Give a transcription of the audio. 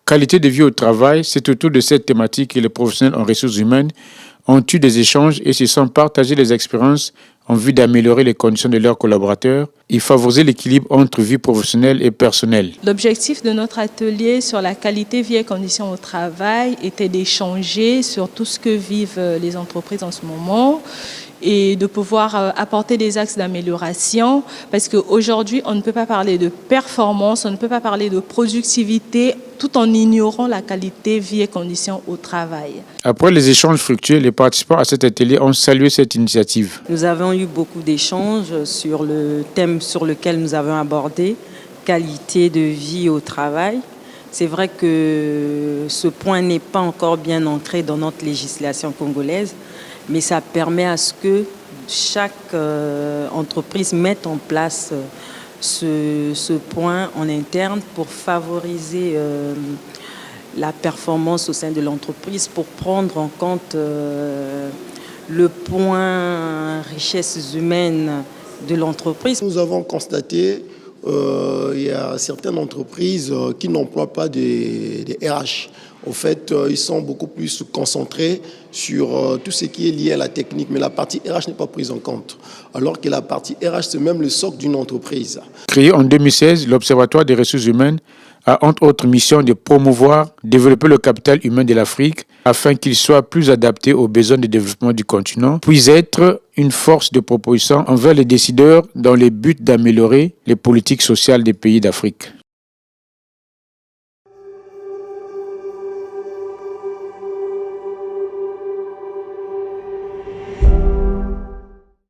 Qualité de vie au travail, c'est autour de cette thématique que les professionnels en ressources humaines ont eu des échanges et se sont partagés les expériences en vue d'améliorer les conditions de leurs collaborateurs et favoriser l'équilibre entre vie professionnelle et personnelle. L'objectif de notre atelier sur la qualité vie et conditions au travail était d'échanger sur tout ce que vivent les entreprises en ce moment et de pouvoir apporter des axes d'amélioration parce qu'aujourd'hui, on ne peut pas parler de performance, on ne peut pas parler de productivité tout en ignorant la qualité vie et conditions au travail. Après les échanges fructueux, les participants à cet atelier ont salué cette initiative. Nous avons eu beaucoup d'échanges sur le thème sur lequel nous avons abordé, qualité de vie au travail. C'est vrai que ce point n'est pas encore bien ancré dans notre législation congolaise, mais ça permet à ce que chaque entreprise mette en place ce point en interne pour favoriser la performance au sein de l'entreprise, pour prendre en compte le point richesses humaines de l'entreprise. Nous avons constaté qu'il y a certaines entreprises qui n'emploient pas des RH. En fait, ils sont beaucoup plus concentrés sur tout ce qui est lié à la technique, mais la partie RH n'est pas prise en compte. Alors que la partie RH, c'est même le socle d'une entreprise. Créé en 2016, l'Observatoire des ressources humaines a entre autres mission de promouvoir, développer le capital humain de l'Afrique afin qu'il soit plus adapté aux besoins de développement du continent, puis être une force de proposition envers les décideurs dans le but d'améliorer les politiques sociales des pays d'Afrique.